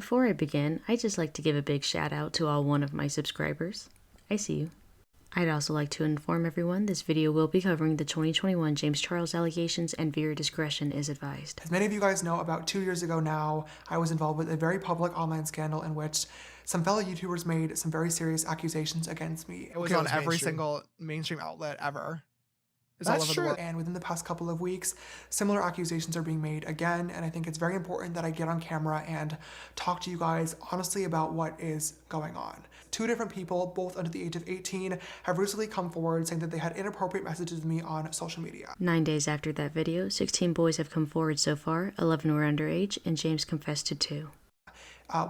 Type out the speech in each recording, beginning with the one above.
Before I begin, I'd just like to give a big shout out to all one of my subscribers. I see you. I'd also like to inform everyone this video will be covering the 2021 James Charles allegations and viewer discretion is advised. As many of you guys know, about 2 years ago now, I was involved with a very public online scandal in which some fellow YouTubers made some very serious accusations against me. It was on every single mainstream outlet ever. That's true. And within the past couple of weeks, similar accusations are being made again, and I think it's very important that I get on camera and talk to you guys honestly about what is going on. 2 different people, both under the age of 18, have recently come forward saying that they had inappropriate messages with me on social media. 9 days after that video, 16 boys have come forward so far, 11 were underage, and James confessed to 2.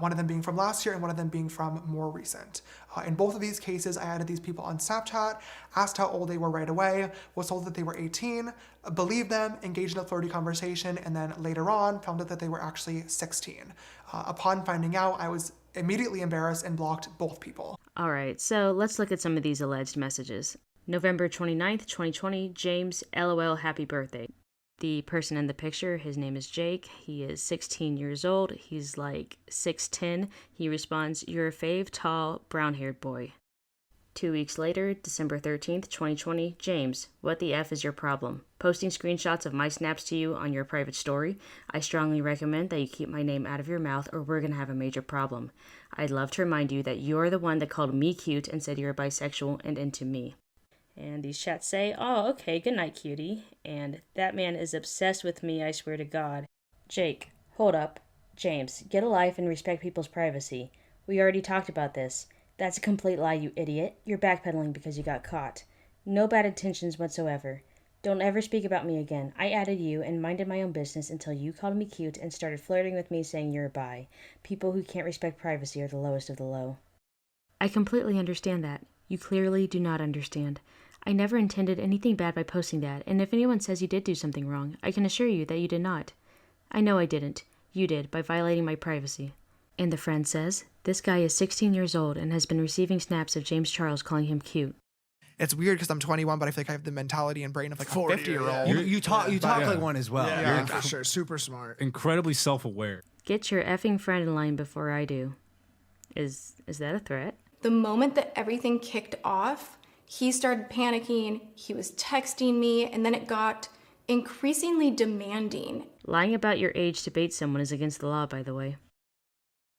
One of them being from last year and one of them being from more recent. In both of these cases, I added these people on Snapchat, asked how old they were right away, was told that they were 18, believed them, engaged in a flirty conversation, and then later on found out that they were actually 16. Upon finding out, I was immediately embarrassed and blocked both people. Alright, so let's look at some of these alleged messages. November 29th, 2020, James, LOL, happy birthday. The person in the picture, his name is Jake. He is 16 years old. He's like 6'10". He responds, "You're a fave, tall, brown-haired boy." 2 weeks later, December 13th, 2020, James, what the F is your problem? Posting screenshots of my snaps to you on your private story? I strongly recommend that you keep my name out of your mouth or we're going to have a major problem. I'd love to remind you that you're the one that called me cute and said you're bisexual and into me. And these chats say, "Oh, okay, good night, cutie." And "That man is obsessed with me, I swear to God." Jake, hold up. James, get a life and respect people's privacy. We already talked about this. That's a complete lie, you idiot. You're backpedaling because you got caught. No bad intentions whatsoever. Don't ever speak about me again. I added you and minded my own business until you called me cute and started flirting with me saying you're a bi. People who can't respect privacy are the lowest of the low. I completely understand that. You clearly do not understand. I never intended anything bad by posting that, and if anyone says you did do something wrong, I can assure you that you did not. I know I didn't. You did, by violating my privacy. And the friend says, this guy is 16 years old and has been receiving snaps of James Charles calling him cute. It's weird because I'm 21, but I feel like I have the mentality and brain of like a 50-year-old. You talk like one as well. Yeah, for sure. Super smart. Incredibly self-aware. Get your effing friend in line before I do. Is that a threat? The moment that everything kicked off, he started panicking, he was texting me, and then it got increasingly demanding. Lying about your age to bait someone is against the law, by the way.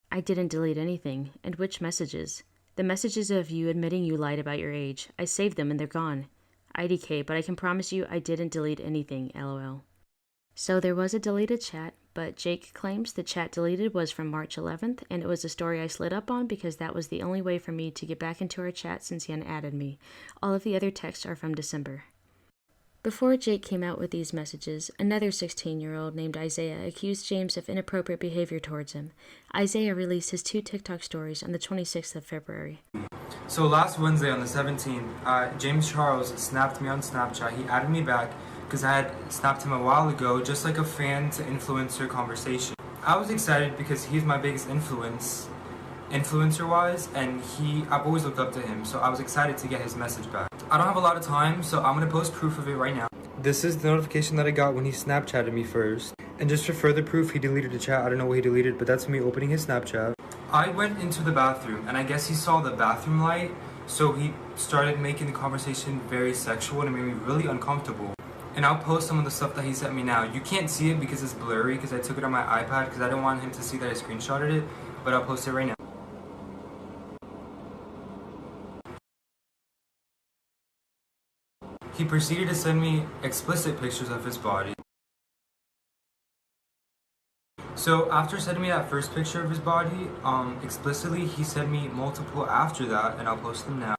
I didn't delete anything. And which messages? The messages of you admitting you lied about your age. I saved them and they're gone. IDK, but I can promise you I didn't delete anything, LOL. So there was a deleted chat, but Jake claims the chat deleted was from March 11th, and it was a story I slid up on because that was the only way for me to get back into our chat since he unadded me. All of the other texts are from December. Before Jake came out with these messages, another 16-year-old named Isaiyah accused James of inappropriate behavior towards him. Isaiyah released his 2 TikTok stories on the 26th of February. So last Wednesday on the 17th, James Charles snapped me on Snapchat. He added me back because I had snapped him a while ago, just like a fan to influencer conversation. I was excited because he's my biggest influencer-wise, and I've always looked up to him, so I was excited to get his message back. I don't have a lot of time, so I'm gonna post proof of it right now. This is the notification that I got when he Snapchatted me first. And just for further proof, he deleted the chat. I don't know what he deleted, but that's me opening his Snapchat. I went into the bathroom, and I guess he saw the bathroom light, so he started making the conversation very sexual, and it made me really uncomfortable. And I'll post some of the stuff that he sent me now. You can't see it because it's blurry, because I took it on my iPad, because I don't want him to see that I screenshotted it, but I'll post it right now. He proceeded to send me explicit pictures of his body. So after sending me that first picture of his body, explicitly, he sent me multiple after that, and I'll post them now.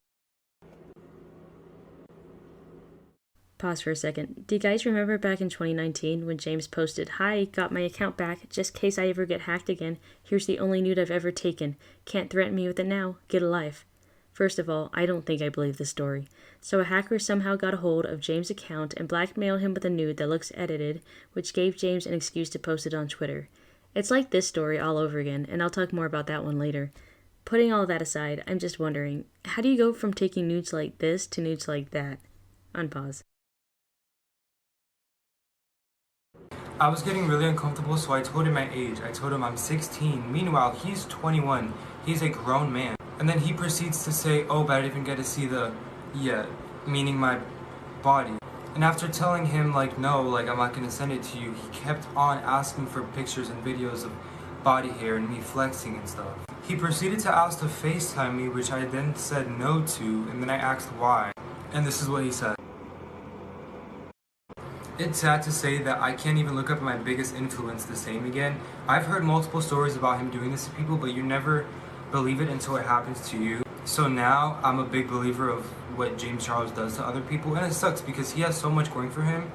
Pause for a second. Do you guys remember back in 2019 when James posted, "Hi, got my account back, just in case I ever get hacked again. Here's the only nude I've ever taken. Can't threaten me with it now. Get a life." First of all, I don't think I believe the story. So a hacker somehow got a hold of James' account and blackmailed him with a nude that looks edited, which gave James an excuse to post it on Twitter. It's like this story all over again, and I'll talk more about that one later. Putting all that aside, I'm just wondering, how do you go from taking nudes like this to nudes like that? Unpause. I was getting really uncomfortable, so I told him my age. I told him I'm 16. Meanwhile, he's 21. He's a grown man. And then he proceeds to say, oh, but I didn't even get to see the yet, meaning my body. And after telling him, like, no, like, I'm not gonna send it to you, he kept on asking for pictures and videos of body hair and me flexing and stuff. He proceeded to ask to FaceTime me, which I then said no to, and then I asked why. And this is what he said. It's sad to say that I can't even look up my biggest influence the same again. I've heard multiple stories about him doing this to people, but you never believe it until it happens to you. So now I'm a big believer of what James Charles does to other people, and it sucks because he has so much going for him,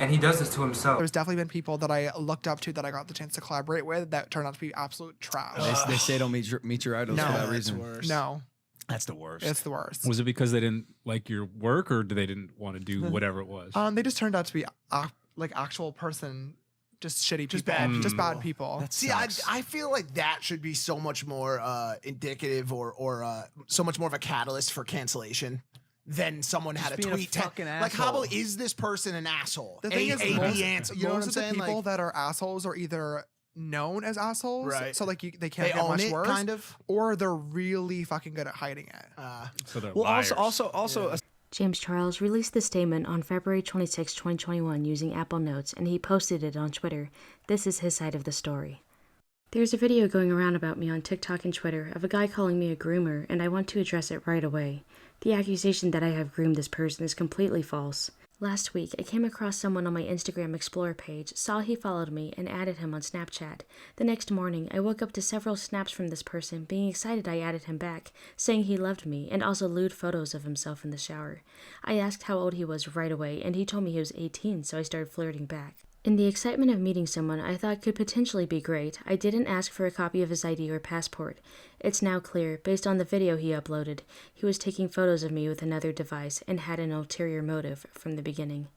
and he does this to himself. There's definitely been people that I looked up to that I got the chance to collaborate with that turned out to be absolute trash. They say don't meet your idols No, for that it's reason. worse. No, That's the worst. it's the worst. Was it because they didn't like your work, or they didn't want to do whatever it was? They just turned out to be like actual person, just shitty people, just bad people. See, I feel like that should be so much more indicative or so much more of a catalyst for cancellation than someone had a being a tweet. fucking Like, how about, asshole. is this person an asshole? The thing is, most, answer. You know what I'm most of the saying? people Like, that are assholes are either known as assholes, Right. so like they can't they get own much it, worse, kind of. or they're really fucking good at hiding it. So they're Well, liars. also, James Charles released the statement on February 26, 2021 using Apple Notes, and he posted it on Twitter. This is his side of the story. There's a video going around about me on TikTok and Twitter of a guy calling me a groomer, and I want to address it right away. The accusation that I have groomed this person is completely false. Last week, I came across someone on my Instagram Explorer page, saw he followed me, and added him on Snapchat. The next morning, I woke up to several snaps from this person, being excited I added him back, saying he loved me, and also lewd photos of himself in the shower. I asked how old he was right away, and he told me he was 18, so I started flirting back. In the excitement of meeting someone I thought could potentially be great, I didn't ask for a copy of his ID or passport. It's now clear, based on the video he uploaded, he was taking photos of me with another device and had an ulterior motive from the beginning.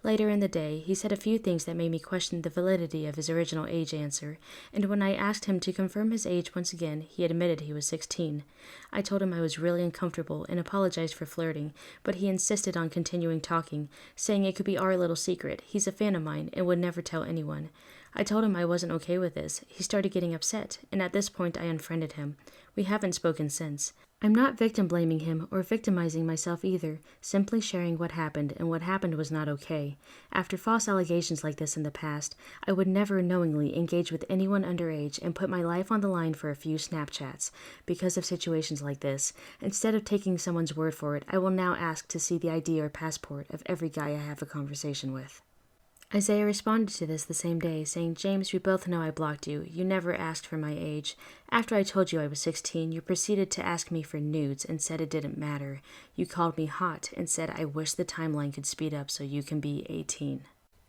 Later in the day, he said a few things that made me question the validity of his original age answer, and when I asked him to confirm his age once again, he admitted he was 16. I told him I was really uncomfortable and apologized for flirting, but he insisted on continuing talking, saying it could be our little secret. He's a fan of mine and would never tell anyone. I told him I wasn't okay with this. He started getting upset, and at this point I unfriended him. We haven't spoken since. I'm not victim blaming him or victimizing myself either, simply sharing what happened, and what happened was not okay. After false allegations like this in the past, I would never knowingly engage with anyone underage and put my life on the line for a few Snapchats. Because of situations like this, instead of taking someone's word for it, I will now ask to see the ID or passport of every guy I have a conversation with. Isaiyah responded to this the same day, saying, James, we both know I blocked you. You never asked for my age. After I told you I was 16, you proceeded to ask me for nudes and said it didn't matter. You called me hot and said I wish the timeline could speed up so you can be 18.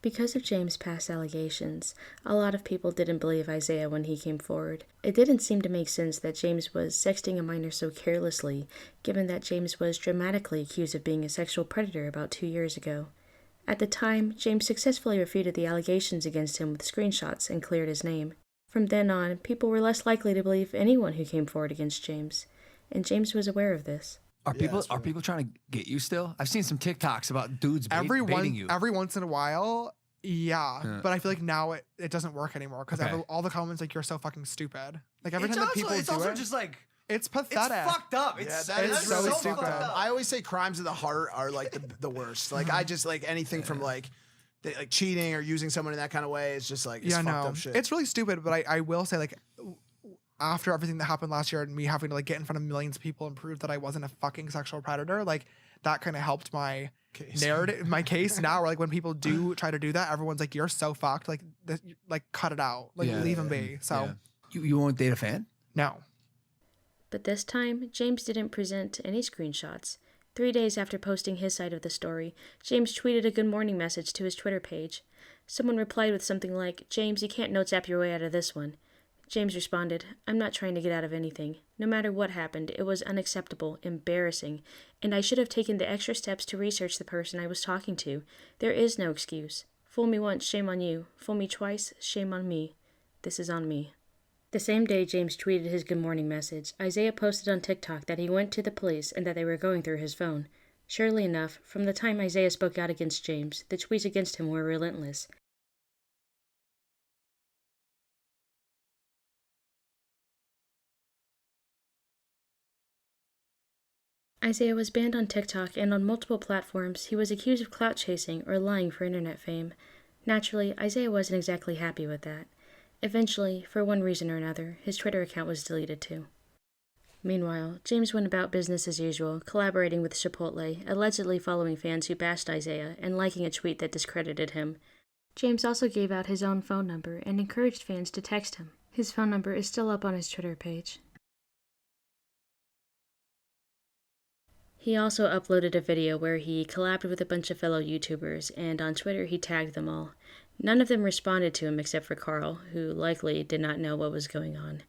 Because of James' past allegations, a lot of people didn't believe Isaiyah when he came forward. It didn't seem to make sense that James was sexting a minor so carelessly, given that James was dramatically accused of being a sexual predator about 2 years ago. At the time, James successfully refuted the allegations against him with screenshots and cleared his name. From then on, people were less likely to believe anyone who came forward against James, and James was aware of this. Are people trying to get you still? I've seen some TikToks about dudes baiting you. Every once in a while, yeah. But I feel like now it doesn't work anymore because all the comments like, you're so fucking stupid. Like every time that people do it, it's also just like, it's pathetic. it's fucked up. It's so so stupid. fucked up. I always say crimes of the heart are like the worst. Like I just like anything from like cheating or using someone in that kind of way is just like it's fucked up shit. It's really stupid, but I will say like after everything that happened last year and me having to like get in front of millions of people and prove that I wasn't a fucking sexual predator, like that kind of helped my narrative, my case now. Where like when people do try to do that, everyone's like, "You're so fucked." Like cut it out. Like leave him be. So you won't date a fan? No. But this time, James didn't present any screenshots. 3 days after posting his side of the story, James tweeted a good morning message to his Twitter page. Someone replied with something like, James, you can't note zap your way out of this one. James responded, I'm not trying to get out of anything. No matter what happened, it was unacceptable, embarrassing, and I should have taken the extra steps to research the person I was talking to. There is no excuse. Fool me once, shame on you. Fool me twice, shame on me. This is on me. The same day James tweeted his good morning message, Isaiyah posted on TikTok that he went to the police and that they were going through his phone. Surely enough, from the time Isaiyah spoke out against James, the tweets against him were relentless. Isaiyah was banned on TikTok, and on multiple platforms, he was accused of clout chasing or lying for internet fame. Naturally, Isaiyah wasn't exactly happy with that. Eventually, for one reason or another, his Twitter account was deleted too. Meanwhile, James went about business as usual, collaborating with Chipotle, allegedly following fans who bashed Isaiyah and liking a tweet that discredited him. James also gave out his own phone number and encouraged fans to text him. His phone number is still up on his Twitter page. He also uploaded a video where he collabed with a bunch of fellow YouTubers, and on Twitter he tagged them all. None of them responded to him except for Carl, who likely did not know what was going on.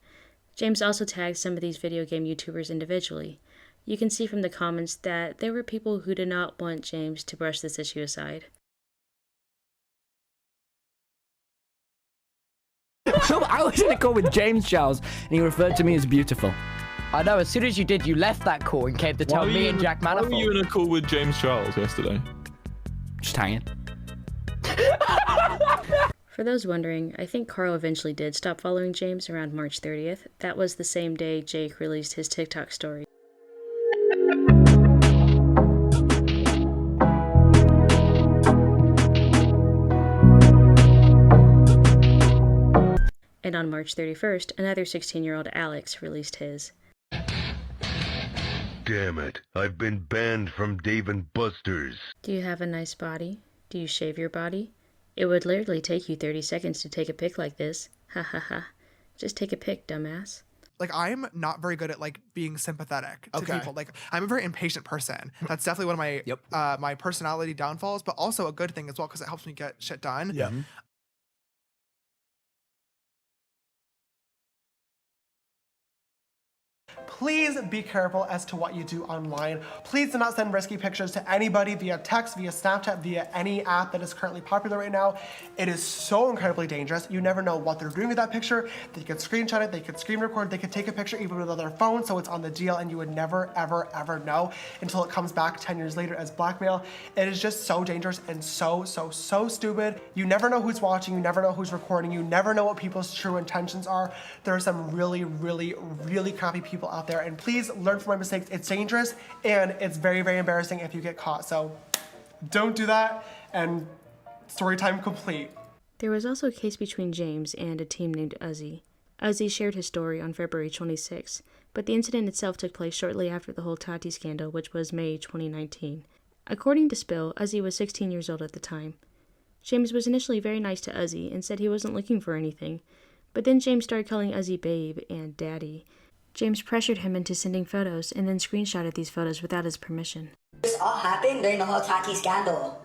James also tagged some of these video game YouTubers individually. You can see from the comments that there were people who did not want James to brush this issue aside. I was in a call with James Charles, and he referred to me as beautiful. I know, as soon as you did, you left that call and came to tell me and Jack Manifold. Why were you in a call with James Charles yesterday? Just hanging. For those wondering, I think Carl eventually did stop following James around March 30th. That was the same day Jake released his TikTok story. And on March 31st, another 16-year-old Alex released his. Damn it, I've been banned from Dave & Buster's. Do you have a nice body? Do you shave your body? It would literally take you 30 seconds to take a pic like this. Ha ha ha. Just take a pic, dumbass. Like, I'm not very good at, like, being sympathetic to people. Like, I'm a very impatient person. That's definitely one of my my personality downfalls, but also a good thing as well because it helps me get shit done. Yeah. Please be careful as to what you do online. Please do not send risky pictures to anybody via text, via Snapchat, via any app that is currently popular right now. It is so incredibly dangerous. You never know what they're doing with that picture. They could screenshot it, they could screen record, they could take a picture even with their phone so it's on the DL, and you would never, ever, ever know until it comes back 10 years later as blackmail. It is just so dangerous and so stupid. You never know who's watching, you never know who's recording, you never know what people's true intentions are. There are some really crappy people out there, and please learn from my mistakes. It's dangerous and it's very embarrassing if you get caught, so don't do that. And story time complete. There was also a case between James and a team named Uzzy. Uzzy shared his story on February 26, but the incident itself took place shortly after the whole Tati scandal, which was May 2019. According to Spill, Uzzy was 16 years old at the time. James was initially very nice to Uzzy and said he wasn't looking for anything, but then James started calling Uzzy babe and daddy. James pressured him into sending photos and then screenshotted these photos without his permission. This all happened during the whole Tati scandal.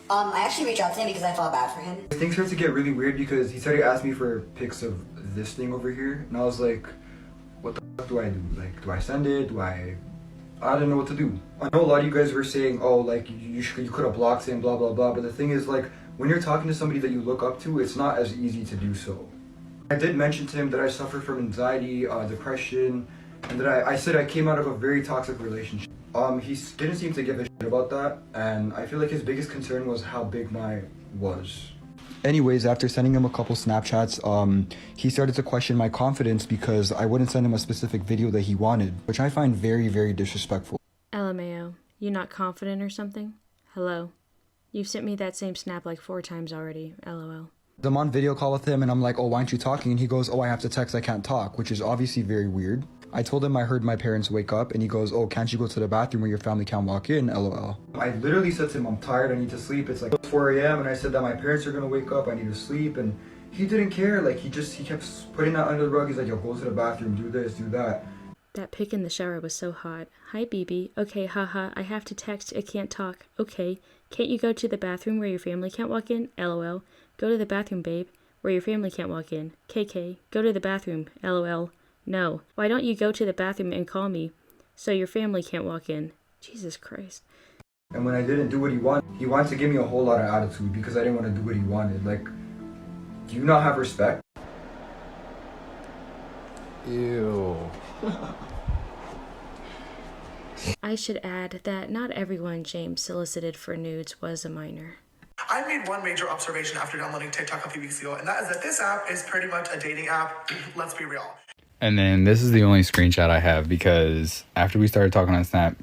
I actually reached out to him because I felt bad for him. Things started to get really weird because he started asking me for pics of this thing over here, and I was like, what the fuck do I do? Like, do I send it? I didn't know what to do. I know a lot of you guys were saying, oh, like, you could have blocked him, blah, blah, blah, but the thing is, like, when you're talking to somebody that you look up to, it's not as easy to do so. I did mention to him that I suffer from anxiety, depression, and that I said I came out of a very toxic relationship. He didn't seem to give a shit about that, and I feel like his biggest concern was how big my was. Anyways, after sending him a couple Snapchats, he started to question my confidence because I wouldn't send him a specific video that he wanted, which I find very disrespectful. LMAO, you not confident or something? Hello? You've sent me that same snap like 4 times already, LOL. I'm on video call with him and I'm like, oh, why aren't you talking? And he goes, oh, I have to text, I can't talk, which is obviously very weird. I told him I heard my parents wake up, and he goes, oh, can't you go to the bathroom where your family can't walk in, LOL. I literally said to him, I'm tired, I need to sleep. It's like 4 a.m. and I said that my parents are gonna wake up, I need to sleep, and he didn't care. Like, he kept putting that under the rug. He's like, yo, go to the bathroom, do this, do that. That pic in the shower was so hot. Hi, BB. Okay, haha, I have to text, I can't talk. Okay, can't you go to the bathroom where your family can't walk in, LOL. Go to the bathroom, babe, where your family can't walk in. KK, go to the bathroom, LOL. No. Why don't you go to the bathroom and call me so your family can't walk in? Jesus Christ. And when I didn't do what he wanted to give me a whole lot of attitude because I didn't want to do what he wanted. Like, do you not have respect? Ew. I should add that not everyone James solicited for nudes was a minor. I made one major observation after downloading TikTok a few weeks ago, and that is that this app is pretty much a dating app. Let's be real. And then this is the only screenshot I have because after we started talking on Snap,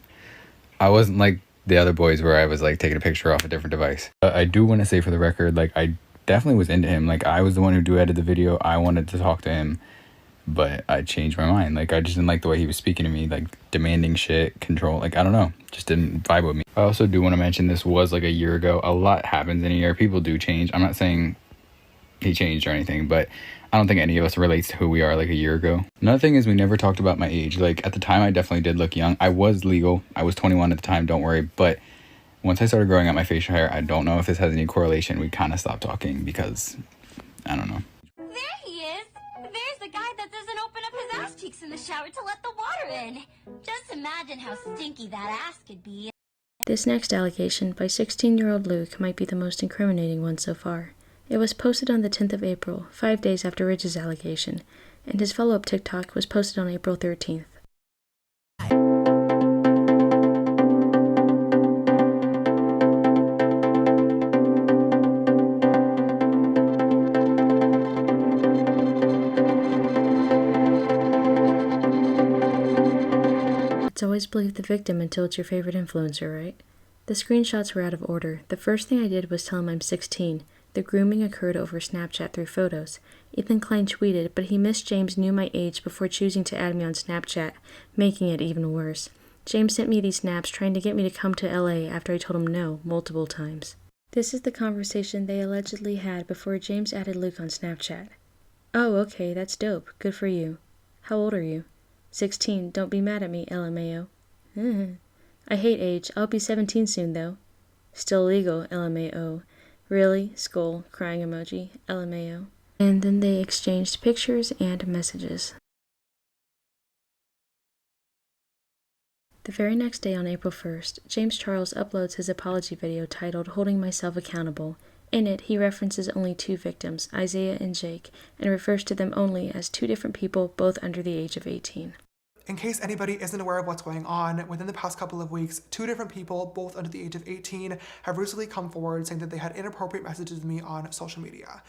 I wasn't like the other boys where I was like taking a picture off a different device. I do want to say for the record, like I definitely was into him. Like I was the one who duetted the video. I wanted to talk to him, but I changed my mind. Like I just didn't like the way he was speaking to me, like demanding shit, control. Like I don't know, just didn't vibe with me. I also do want to mention this was like a year ago. A lot happens in a year. People do change. I'm not saying he changed or anything, but I don't think any of us relates to who we are like a year ago. Another thing is we never talked about my age. Like at the time I definitely did look young. I was legal. I was 21 at the time, don't worry. But once I started growing out my facial hair, I don't know if this has any correlation. We kind of stopped talking because I don't know. There he is. There's the guy that doesn't open up his ass cheeks in the shower to let the water in. Just imagine how stinky that ass could be. This next allegation by 16-year-old Luke might be the most incriminating one so far. It was posted on the 10th of April, 5 days after Ridge's allegation, and his follow-up TikTok was posted on April 13th. It's always believe the victim until it's your favorite influencer, right? The screenshots were out of order. The first thing I did was tell him I'm 16. The grooming occurred over Snapchat through photos. Ethan Klein tweeted, but he missed James knew my age before choosing to add me on Snapchat, making it even worse. James sent me these snaps trying to get me to come to LA after I told him no multiple times. This is the conversation they allegedly had before James added Luke on Snapchat. Oh, okay, that's dope. Good for you. How old are you? 16. Don't be mad at me, LMAO. I hate age. I'll be 17 soon, though. Still legal, LMAO. Really? Skull, crying emoji, LMAO. And then they exchanged pictures and messages. The very next day on April 1st, James Charles uploads his apology video titled Holding Myself Accountable. In it, he references only 2 victims, Isaiyah and Jake, and refers to them only as 2 different people, both under the age of 18. In case anybody isn't aware of what's going on, within the past couple of weeks, 2 different people, both under the age of 18, have recently come forward saying that they had inappropriate messages with me on social media.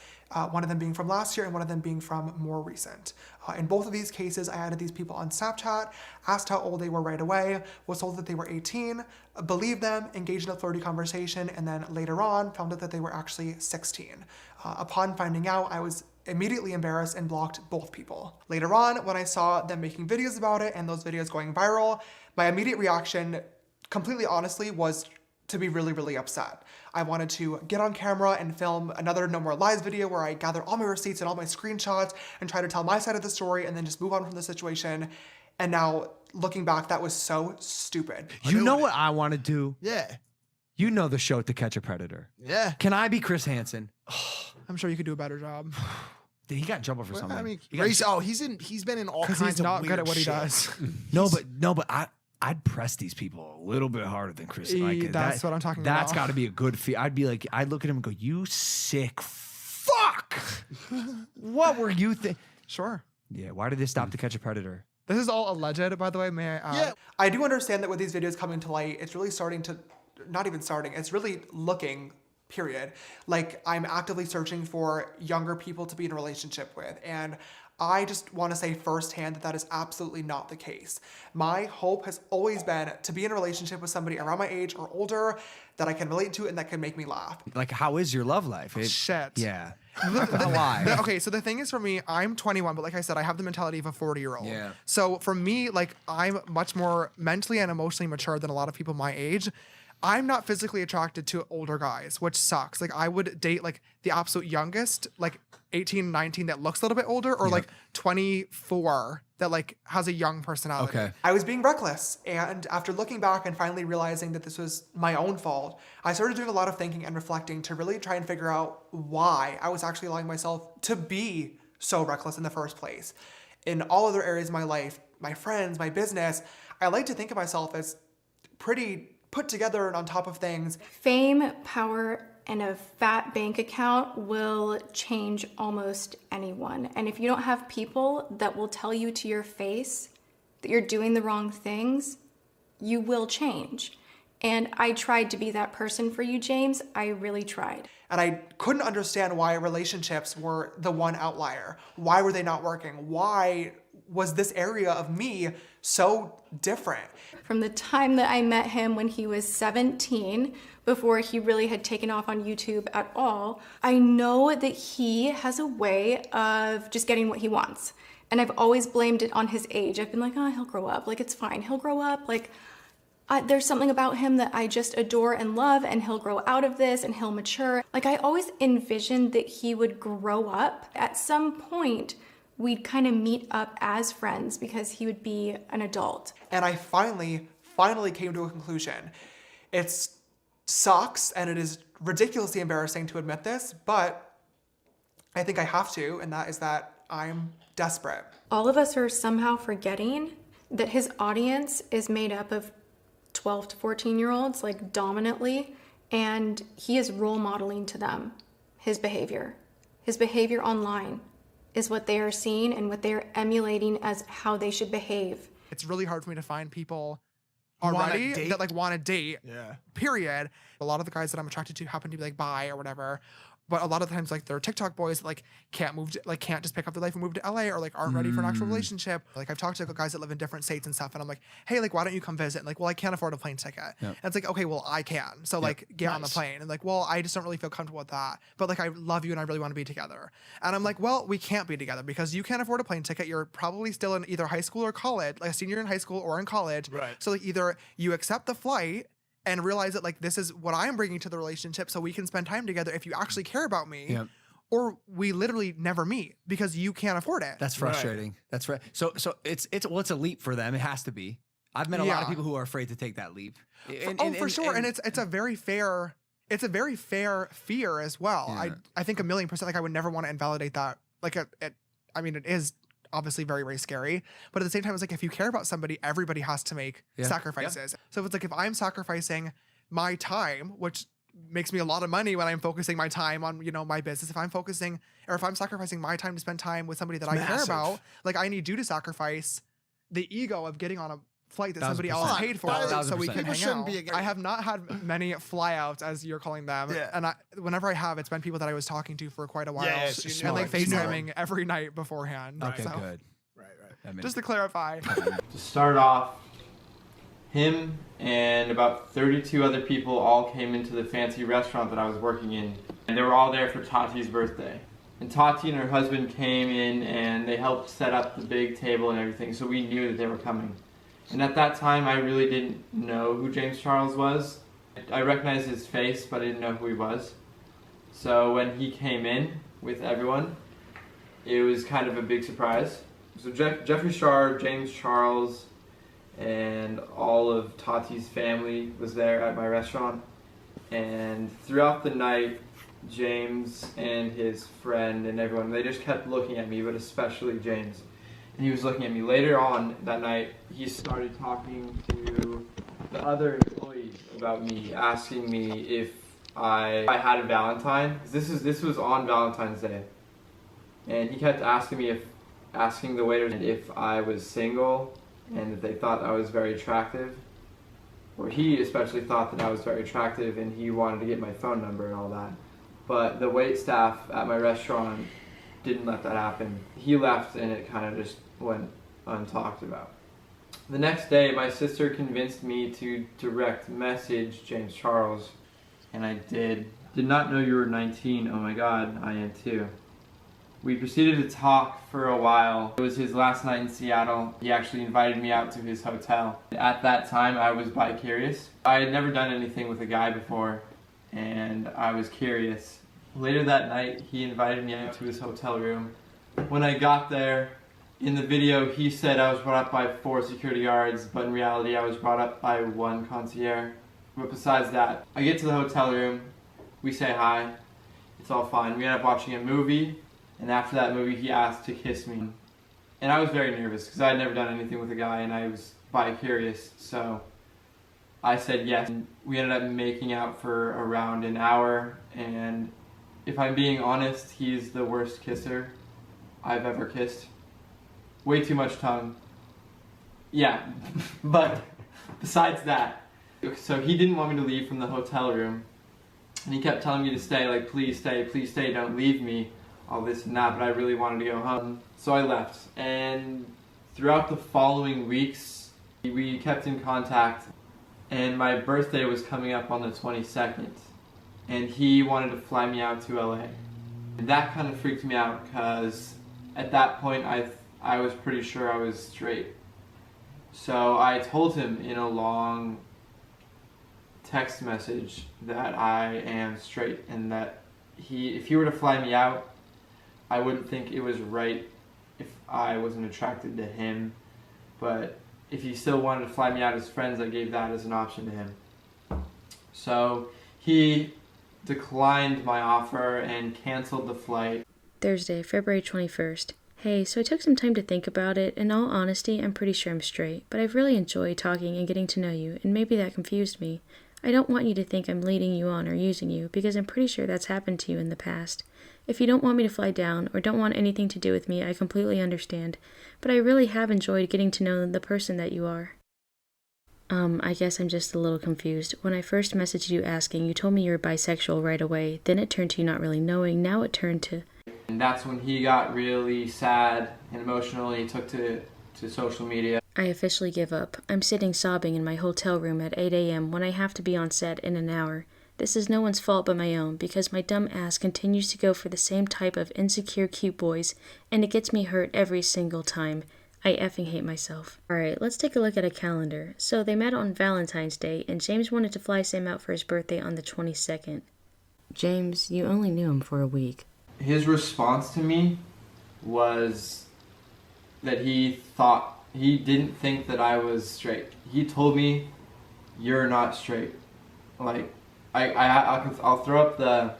One of them being from last year and one of them being from more recent. In both of these cases, I added these people on Snapchat, asked how old they were right away, was told that they were 18, believed them, engaged in a flirty conversation, and then later on found out that they were actually 16. Upon finding out, I was immediately embarrassed and blocked both people. Later on, when I saw them making videos about it and those videos going viral, my immediate reaction, completely honestly, was to be really, really upset. I wanted to get on camera and film another No More Lies video where I gather all my receipts and all my screenshots and try to tell my side of the story and then just move on from the situation. And now, looking back, that was so stupid. You know what I want to do? Yeah. You know the show To Catch a Predator. Yeah. Can I be Chris Hansen? I'm sure you could do a better job. He got in trouble for something. I mean, he's been in all kinds of he's not weird good at what he shit. does. No, but I'd press these people a little bit harder than Chris. Like, that's what I'm talking about. That's got to be a good feel. I'd be like, I'd look at him and go, "You sick fuck! What were you thinking?" Sure. Yeah. Why did they stop To Catch a Predator? This is all alleged, by the way. May I add? Yeah, I do understand that with these videos coming to light, it's really starting to, not even starting, it's really looking, period, like I'm actively searching for younger people to be in a relationship with. And I just want to say firsthand that that is absolutely not the case. My hope has always been to be in a relationship with somebody around my age or older that I can relate to and that can make me laugh. Like, how is your love life? Shit. Yeah. Why? Okay, so the thing is, for me, I'm 21, but like I said, I have the mentality of a 40-year-old. Yeah. So for me, like, I'm much more mentally and emotionally mature than a lot of people my age. I'm not physically attracted to older guys, which sucks. Like, I would date like the absolute youngest, like 18, 19 that looks a little bit older, or like 24 that like has a young personality. Okay. I was being reckless, and after looking back and finally realizing that this was my own fault, I started doing a lot of thinking and reflecting to really try and figure out why I was actually allowing myself to be so reckless in the first place. In all other areas of my life, my friends, my business, I like to think of myself as pretty put together and on top of things. Fame, power, and a fat bank account will change almost anyone. And if you don't have people that will tell you to your face that you're doing the wrong things, you will change. And I tried to be that person for you, James. I really tried. And I couldn't understand why relationships were the one outlier. Why were they not working? Why was this area of me so different? From the time that I met him when he was 17, before he really had taken off on YouTube at all, I know that he has a way of just getting what he wants. And I've always blamed it on his age. I've been like, oh, he'll grow up. Like, it's fine. He'll grow up. Like, there's something about him that I just adore and love, and he'll grow out of this and he'll mature. Like, I always envisioned that he would grow up. At some point, we'd kind of meet up as friends because he would be an adult. And I finally came to a conclusion. It sucks and it is ridiculously embarrassing to admit this, but I think I have to, and that is that I'm desperate. All of us are somehow forgetting that his audience is made up of 12 to 14-year-olds, like dominantly, and he is role modeling to them his behavior. His behavior online is what they are seeing and what they are emulating as how they should behave. It's really hard for me to find people already that like want to date. Yeah. Period. A lot of the guys that I'm attracted to happen to be like bi or whatever. But a lot of times, like, they're TikTok boys that, like, can't just pick up their life and move to LA, or, like, aren't ready for an actual relationship. Like, I've talked to guys that live in different states and stuff, and I'm like, hey, like, why don't you come visit? And, like, well, I can't afford a plane ticket. Yep. And it's like, okay, well, I can. So, like, get on the plane. And, like, well, I just don't really feel comfortable with that. But, like, I love you and I really want to be together. And I'm like, well, we can't be together because you can't afford a plane ticket. You're probably still in either high school or college, like a senior in high school or in college. Right. So, like, either you accept the flight and realize that, like, this is what I'm bringing to the relationship so we can spend time together if you actually care about me. Yep. Or we literally never meet because you can't afford it. That's frustrating. Right. That's right. So it's a leap for them. It has to be. I've met a lot of people who are afraid to take that leap. For sure. And it's a very fair fear as well. Yeah. I think 1,000,000%, like, I would never want to invalidate that. Like, I mean, it is obviously very, very scary, but at the same time, it's like, if you care about somebody, everybody has to make sacrifices. So it's like, if I'm sacrificing my time, which makes me a lot of money when I'm focusing my time on, you know, my business. If I'm sacrificing my time to spend time with somebody that I care about, like, I need you to sacrifice the ego of getting on a flight that somebody else paid for so we can hang out. I have not had many flyouts, as you're calling them. Yeah. And whenever I have, it's been people that I was talking to for quite a while. Yeah, and like FaceTiming every night beforehand. Okay, so, good. Right. Just to clarify. To start off, him and about 32 other people all came into the fancy restaurant that I was working in. And they were all there for Tati's birthday. And Tati and her husband came in and they helped set up the big table and everything, so we knew that they were coming. And at that time, I really didn't know who James Charles was. I recognized his face, but I didn't know who he was. So when he came in with everyone, it was kind of a big surprise. So Jeffree Star, James Charles, and all of Tati's family was there at my restaurant. And throughout the night, James and his friend and everyone, they just kept looking at me, but especially James. And he was looking at me. Later on that night, he started talking to the other employees about me, asking me if I had a Valentine. This was on Valentine's Day. And he kept asking the waiters if I was single, and that they thought I was very attractive. Or he especially thought that I was very attractive, and he wanted to get my phone number and all that. But the wait staff at my restaurant didn't let that happen. He left and it kind of just went untalked about. The next day, my sister convinced me to direct message James Charles, and I did. Did not know you were 19. Oh my God, I am too. We proceeded to talk for a while. It was his last night in Seattle. He actually invited me out to his hotel. At that time, I was bi-curious. I had never done anything with a guy before, and I was curious. Later that night, he invited me out to his hotel room. When I got there, in the video, he said I was brought up by 4 security guards, but in reality, I was brought up by 1 concierge. But besides that, I get to the hotel room, we say hi, it's all fine. We end up watching a movie, and after that movie, he asked to kiss me. And I was very nervous, because I had never done anything with a guy, and I was bi-curious, so I said yes. And we ended up making out for around an hour, and if I'm being honest, he's the worst kisser I've ever kissed. Way too much tongue. Yeah, but besides that, so he didn't want me to leave from the hotel room, and he kept telling me to stay, like, please stay, don't leave me, all this and that, but I really wanted to go home. So I left, and throughout the following weeks, we kept in contact, and my birthday was coming up on the 22nd, and he wanted to fly me out to LA. And that kind of freaked me out because at that point I was pretty sure I was straight. So I told him in a long text message that I am straight and that if he were to fly me out, I wouldn't think it was right if I wasn't attracted to him. But if he still wanted to fly me out as friends, I gave that as an option to him. So he declined my offer and canceled the flight. Thursday, February 21st. Hey, so I took some time to think about it. In all honesty, I'm pretty sure I'm straight, but I've really enjoyed talking and getting to know you, and maybe that confused me. I don't want you to think I'm leading you on or using you, because I'm pretty sure that's happened to you in the past. If you don't want me to fly down or don't want anything to do with me, I completely understand, but I really have enjoyed getting to know the person that you are. I guess I'm just a little confused. When I first messaged you asking, you told me you were bisexual right away, then it turned to you not really knowing, now it turned to... And that's when he got really sad and emotional. He took to social media. I officially give up. I'm sitting sobbing in my hotel room at 8 a.m. when I have to be on set in an hour. This is no one's fault but my own, because my dumb ass continues to go for the same type of insecure cute boys, and it gets me hurt every single time. I effing hate myself. Alright, let's take a look at a calendar. So they met on Valentine's Day, and James wanted to fly Sam out for his birthday on the 22nd. James, you only knew him for a week. His response to me was that he didn't think that I was straight. He told me, "You're not straight." Like, I'll throw up the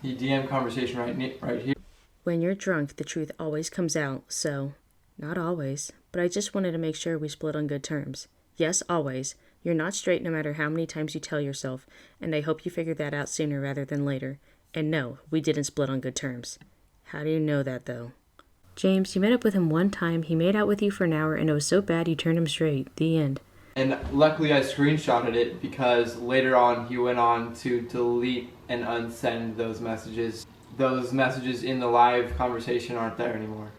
DM conversation right here. When you're drunk, the truth always comes out, so... Not always, but I just wanted to make sure we split on good terms. Yes, always. You're not straight no matter how many times you tell yourself, and I hope you figure that out sooner rather than later. And no, we didn't split on good terms. How do you know that, though? James, you met up with him one time, he made out with you for an hour, and it was so bad you turned him straight. The end. And luckily I screenshotted it because later on he went on to delete and unsend those messages. Those messages in the live conversation aren't there anymore.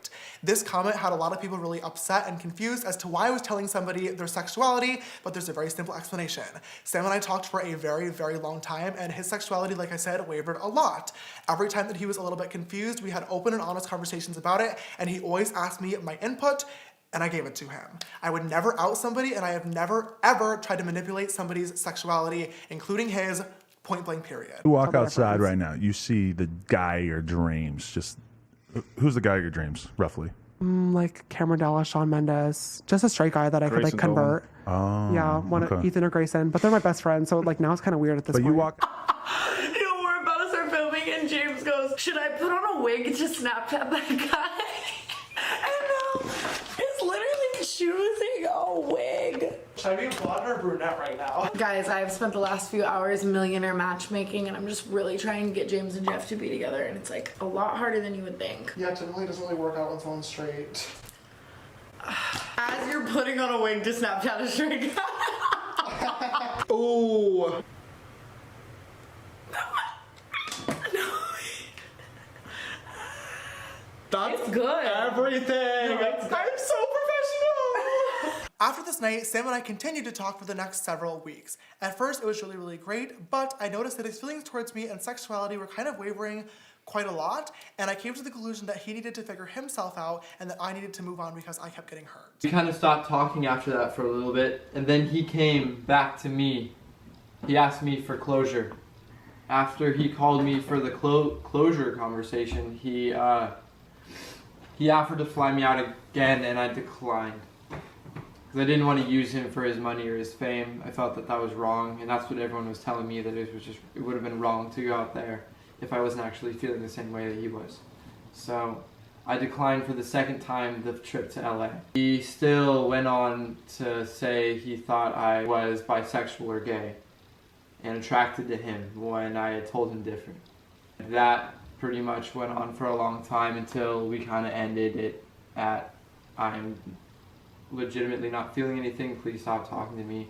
This comment had a lot of people really upset and confused as to why I was telling somebody their sexuality, but there's a very simple explanation. Sam and I talked for a very, very long time, and his sexuality, like I said, wavered a lot. Every time that he was a little bit confused, we had open and honest conversations about it, and he always asked me my input, and I gave it to him. I would never out somebody, and I have never, ever tried to manipulate somebody's sexuality, including his, point blank period. You walk outside right now, you see the guy of your dreams. Just, who's the guy of your dreams, roughly? Like Cameron Della, Shawn Mendes, just a straight guy that I could like convert. Oh, yeah, one okay. Ethan or Grayson, but they're my best friends, so like now it's kind of weird at this point. But you walk. We're about to start filming, and James goes, "Should I put on a wig to Snapchat that guy?" And he's literally choosing a wig. Should I be blonde or brunette right now? Guys, I've spent the last few hours millionaire matchmaking, and I'm just really trying to get James and Jeff to be together, and it's like a lot harder than you would think. Yeah, typically it doesn't really work out when someone's straight. As you're putting on a wig to Snapchat a straight guy. Ooh. That's good. Everything. No, it's good. I'm so professional. After this night, Sam and I continued to talk for the next several weeks. At first, it was really, really great, but I noticed that his feelings towards me and sexuality were kind of wavering quite a lot, and I came to the conclusion that he needed to figure himself out and that I needed to move on because I kept getting hurt. We kind of stopped talking after that for a little bit, and then he came back to me. He asked me for closure. After he called me for the closure conversation, he offered to fly me out again, and I declined. Because I didn't want to use him for his money or his fame. I felt that that was wrong, and that's what everyone was telling me, that it would have been wrong to go out there if I wasn't actually feeling the same way that he was. So I declined for the second time the trip to LA. He still went on to say he thought I was bisexual or gay and attracted to him when I had told him different. That pretty much went on for a long time until we kind of ended it at, "I'm legitimately not feeling anything, please stop talking to me."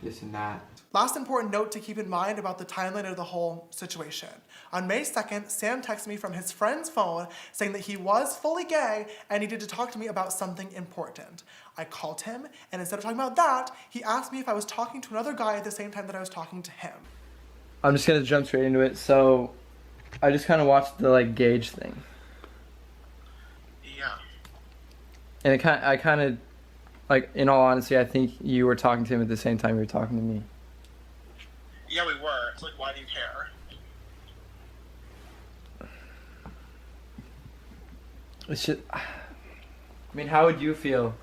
this and that. Last important note to keep in mind about the timeline of the whole situation. On May 2nd, Sam texted me from his friend's phone saying that he was fully gay and needed to talk to me about something important. I called him, and instead of talking about that, he asked me if I was talking to another guy at the same time that I was talking to him. I'm just gonna jump straight into it. So, I just kind of watched the like Gage thing. Yeah. And I kind of, like, in all honesty, I think you were talking to him at the same time you were talking to me. Yeah, we were. It's like, why do you care? It's just, I mean, how would you feel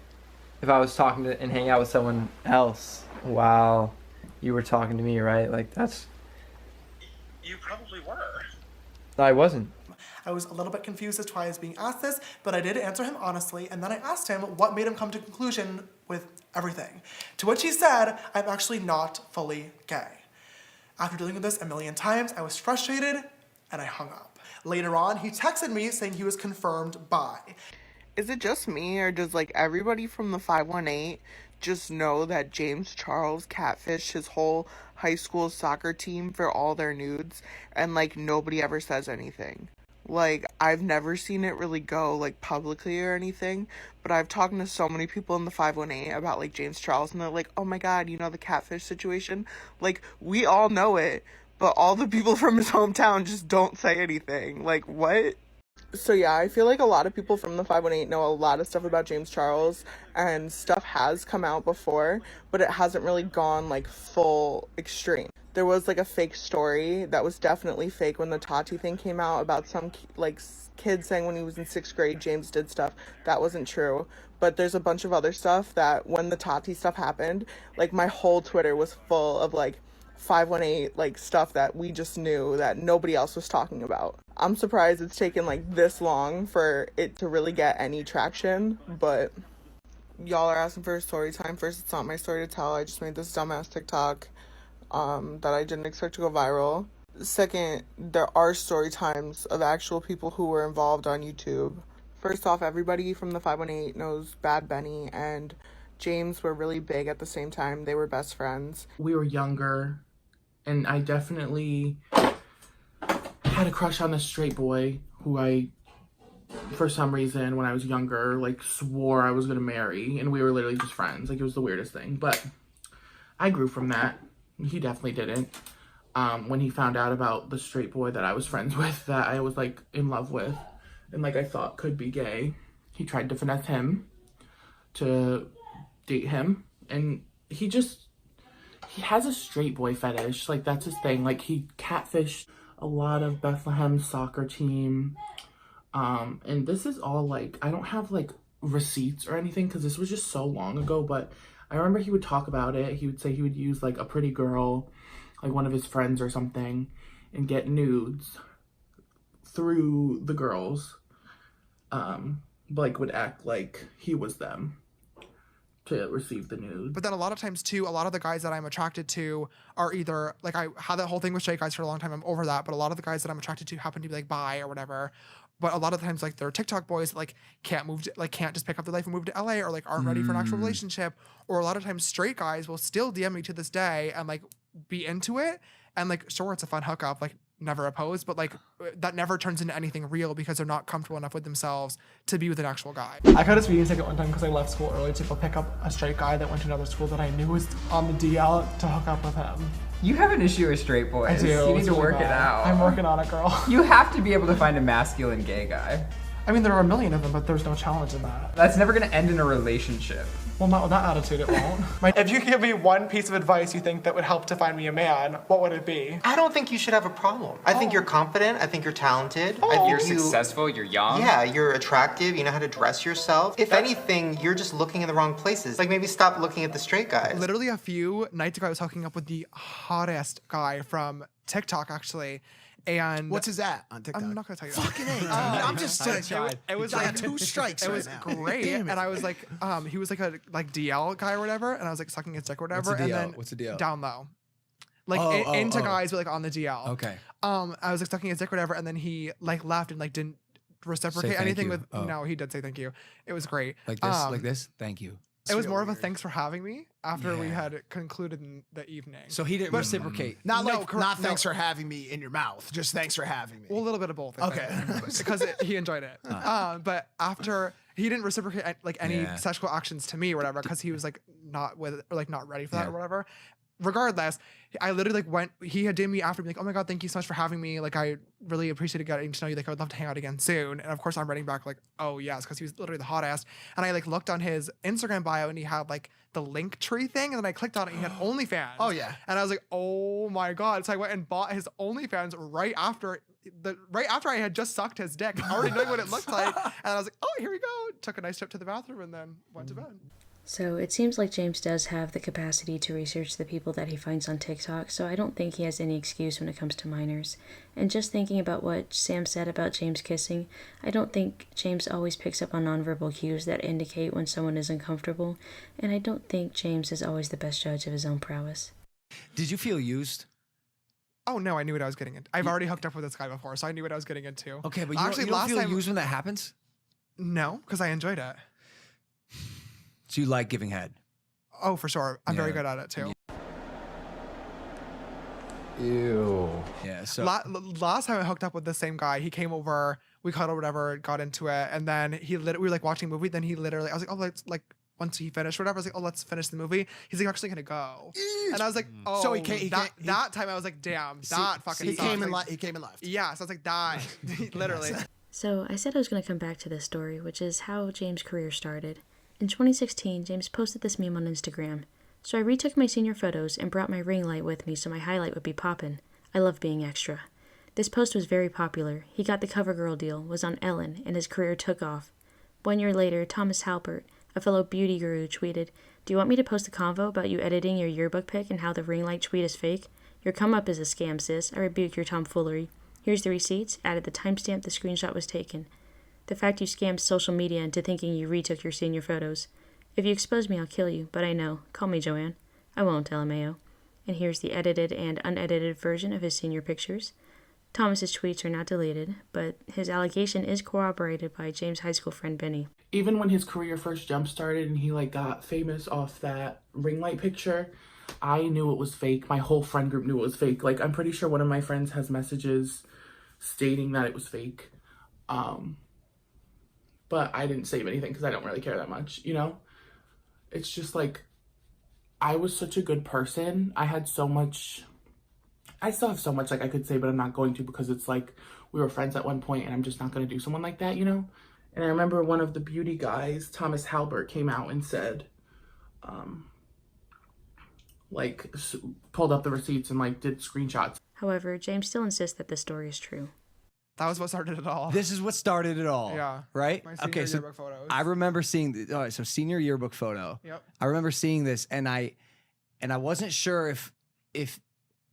if I was talking to and hanging out with someone else while you were talking to me, right? Like, that's... You probably were. No, I wasn't. I was a little bit confused as to why I was being asked this, but I did answer him honestly, and then I asked him what made him come to conclusion with everything. To which he said, I'm actually not fully gay. After dealing with this a million times, I was frustrated, and I hung up. Later on, he texted me saying he was confirmed bi. Is it just me, or does like everybody from the 518 just know that James Charles catfished his whole high school soccer team for all their nudes, and like nobody ever says anything? Like, I've never seen it really go like publicly or anything, but I've talked to so many people in the 518 about like James Charles, and they're like, oh my god, you know the catfish situation? Like, we all know it, but all the people from his hometown just don't say anything. Like, what? So yeah, I feel like a lot of people from the 518 know a lot of stuff about James Charles, and stuff has come out before, but it hasn't really gone like full extreme. There was like a fake story that was definitely fake when the Tati thing came out about some like kid saying when he was in 6th grade James did stuff. That wasn't true. But there's a bunch of other stuff that when the Tati stuff happened, like my whole Twitter was full of like 518 like stuff that we just knew that nobody else was talking about. I'm surprised it's taken like this long for it to really get any traction, but y'all are asking for a story time. First, it's not my story to tell. I just made this dumbass TikTok that I didn't expect to go viral. Second, there are story times of actual people who were involved on YouTube. First off, everybody from the 518 knows Bad Benny and James were really big at the same time. They were best friends. We were younger, and I definitely had a crush on this straight boy who I, for some reason, when I was younger, like swore I was gonna marry, and we were literally just friends. Like, it was the weirdest thing, but I grew from that. He definitely didn't. When he found out about the straight boy that I was friends with, that I was like in love with, and like I thought could be gay, he tried to finesse him to date him, and he has a straight boy fetish. Like, that's his thing. Like, he catfished a lot of Bethlehem's soccer team, and this is all like, I don't have like receipts or anything because this was just so long ago, but I remember he would talk about it. He would say he would use like a pretty girl, like one of his friends or something, and get nudes through the girls, like would act like he was them to receive the nude. But then a lot of times too, a lot of the guys that I'm attracted to are either, like, I had that whole thing with straight guys for a long time, I'm over that, but a lot of the guys that I'm attracted to happen to be like bi or whatever. But a lot of times, like, they're TikTok boys that like can't just pick up their life and move to LA, or like aren't ready for an actual relationship. Or a lot of times straight guys will still DM me to this day and like be into it. And like, sure, it's a fun hookup, like never opposed, but like that never turns into anything real because they're not comfortable enough with themselves to be with an actual guy. I got a speeding ticket one time because I left school early to go pick up a straight guy that went to another school that I knew was on the DL to hook up with him. You have an issue with straight boys. I do. You need to work it out. I'm working on it, girl. You have to be able to find a masculine gay guy. I mean, there are a million of them, but there's no challenge in that. That's never gonna end in a relationship. Well, not with that attitude, it won't. If you could give me one piece of advice you think that would help to find me a man, what would it be? I don't think you should have a problem. I think you're confident. I think you're talented. I think You're successful, you're young. Yeah, you're attractive. You know how to dress yourself. If anything, you're just looking in the wrong places. Like, maybe stop looking at the straight guys. Literally a few nights ago, I was hooking up with the hottest guy from TikTok, actually. And what's his at on TikTok? I'm not gonna tell you. Fucking A. I'm just it was I like got 2 strikes. It was right now. great. Damn it. And I was like, he was like a DL guy or whatever, and I was like sucking his dick or whatever. What's a DL? And then What's a DL? Down low. Like into guys, but like on the DL. Okay. I was like sucking his dick or whatever, and then he like left and like didn't reciprocate Say thank anything you. with. Oh. No, he did say thank you. It was great. Like this, thank you. it was more of a thanks for having me after we had concluded in the evening. So he didn't reciprocate. Not thanks for having me in your mouth, just thanks for having me. Well, a little bit of both. Okay. Because he enjoyed it. But after he didn't reciprocate like any sexual actions to me or whatever, because he was like not ready for that or whatever. Regardless, I literally he had DM'd me after, being like, oh my God, thank you so much for having me. Like, I really appreciated getting to know you. Like, I would love to hang out again soon. And of course, I'm writing back like, oh yes, because he was literally the hottest. And I like looked on his Instagram bio and he had like the link tree thing. And then I clicked on it and he had OnlyFans. Oh yeah. And I was like, oh my God. So I went and bought his OnlyFans right after I had just sucked his dick, already knowing what it looked like. And I was like, oh, here we go. Took a nice trip to the bathroom and then went to bed. So it seems like James does have the capacity to research the people that he finds on TikTok, so I don't think he has any excuse when it comes to minors. And just thinking about what Sam said about James kissing, I don't think James always picks up on nonverbal cues that indicate when someone is uncomfortable, and I don't think James is always the best judge of his own prowess. Did you feel used? Oh no, I knew what I was getting into. I've already hooked up with this guy before, so I knew what I was getting into. Okay, but you don't feel used when that happens? No, because I enjoyed it. So you like giving head? Oh, for sure. I'm very good at it too. Ew. Yeah. So last time I hooked up with the same guy, he came over, we cuddled, whatever, got into it, and then we were like watching a movie. Then he literally, I was like, oh, let's like. Once he finished, whatever, I was like, oh, let's finish the movie. He's like, actually gonna go, and I was like, oh. So that time I was like, damn, that fucking. He came and left. Yeah, so I was like, that, literally. So I said I was going to come back to this story, which is how James' career started. In 2016, James posted this meme on Instagram. So I retook my senior photos and brought my ring light with me so my highlight would be poppin'. I love being extra. This post was very popular. He got the CoverGirl deal, was on Ellen, and his career took off. 1 year later, Thomas Halpert, a fellow beauty guru, tweeted, "Do you want me to post a convo about you editing your yearbook pic and how the ring light tweet is fake? Your come up is a scam, sis. I rebuke your tomfoolery. Here's the receipts, added the timestamp the screenshot was taken. The fact you scammed social media into thinking you retook your senior photos. If you expose me, I'll kill you, but I know. Call me Joanne. I won't, LMAO." And here's the edited and unedited version of his senior pictures. Thomas's tweets are not deleted, but his allegation is corroborated by James' high school friend Benny. Even when his career first jump started and he like got famous off that ring light picture, I knew it was fake. My whole friend group knew it was fake. Like, I'm pretty sure one of my friends has messages stating that it was fake. But I didn't save anything because I don't really care that much, you know? It's just like, I was such a good person. I had so much, I still have so much like I could say, but I'm not going to because it's like we were friends at one point and I'm just not going to do someone like that, you know? And I remember one of the beauty guys, Thomas Halbert, came out and said, pulled up the receipts and like did screenshots. However, James still insists that this story is true. That was what started it all. This is what started it all. Yeah. Right? My senior yearbook photos. I remember seeing, so senior yearbook photo. Yep. I remember seeing this and I wasn't sure if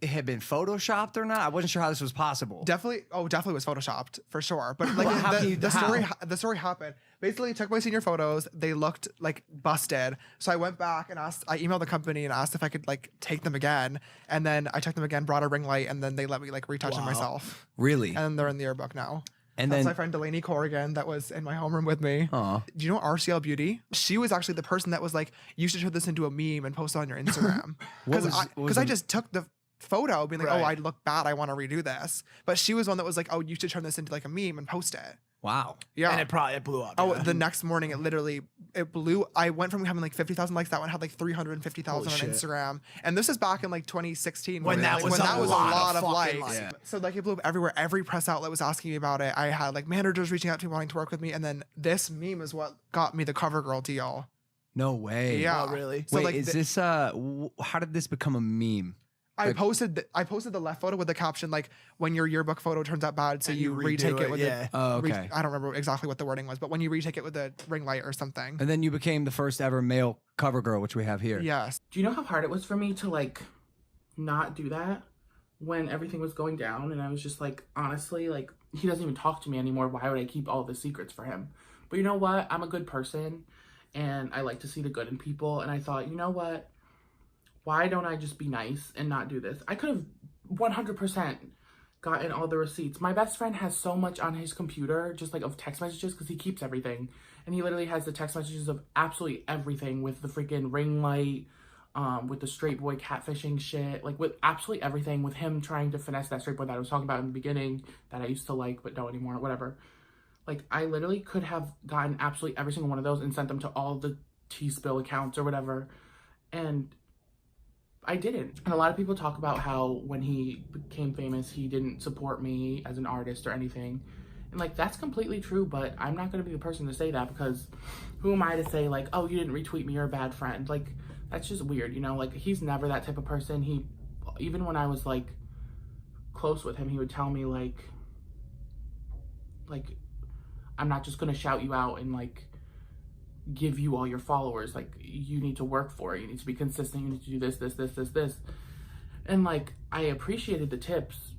it had been photoshopped or not. I wasn't sure how this was possible. Definitely was photoshopped for sure. But like the story happened. Basically, took my senior photos. They looked like busted. So I went back and I emailed the company and asked if I could like take them again. And then I took them again, brought a ring light, and then they let me like retouch them myself. Really? And they're in the yearbook now. And that's then my friend Delaney Corrigan that was in my homeroom with me. Aw. Do you know RCL Beauty? She was actually the person that was like, you should turn this into a meme and post it on your Instagram. Because I just took the photo being like, oh, I look bad, I want to redo this. But she was one that was like, oh, you should turn this into like a meme and post it. Wow. Yeah. And it blew up. Oh, yeah. the next morning it blew. I went from having like 50,000 likes. That one had like 350,000 on Instagram. And this is back in like 2016 when that was a lot of likes. Yeah. So like it blew up everywhere. Every press outlet was asking me about it. I had like managers reaching out to me wanting to work with me. And then this meme is what got me the CoverGirl deal. No way. Yeah. Oh, really? So wait, is this how did this become a meme? I posted the left photo with the caption like, when your yearbook photo turns out bad, so you retake it with yeah. I don't remember exactly what the wording was, but when you retake it with a ring light or something. And then you became the first ever male cover girl, which we have here. Yes. Do you know how hard it was for me to like not do that when everything was going down? And I was just like, honestly, like, he doesn't even talk to me anymore. Why would I keep all the secrets for him? But you know what? I'm a good person and I like to see the good in people. And I thought, you know what? Why don't I just be nice and not do this? I could have 100% gotten all the receipts. My best friend has so much on his computer, just like of text messages, because he keeps everything. And he literally has the text messages of absolutely everything, with the freaking ring light, with the straight boy catfishing shit, like with absolutely everything, with him trying to finesse that straight boy that I was talking about in the beginning that I used to like but don't anymore, whatever. Like, I literally could have gotten absolutely every single one of those and sent them to all the T-Spill accounts or whatever, and I didn't. And a lot of people talk about how when he became famous, he didn't support me as an artist or anything. And like, that's completely true, but I'm not gonna be the person to say that, because who am I to say like, oh, you didn't retweet me, you're a bad friend? Like, that's just weird, you know? Like, he's never that type of person. Even when I was like close with him, he would tell me like, I'm not just gonna shout you out and like give you all your followers. Like, you need to work for it. You need to be consistent. You need to do this. And like, I appreciated the tips.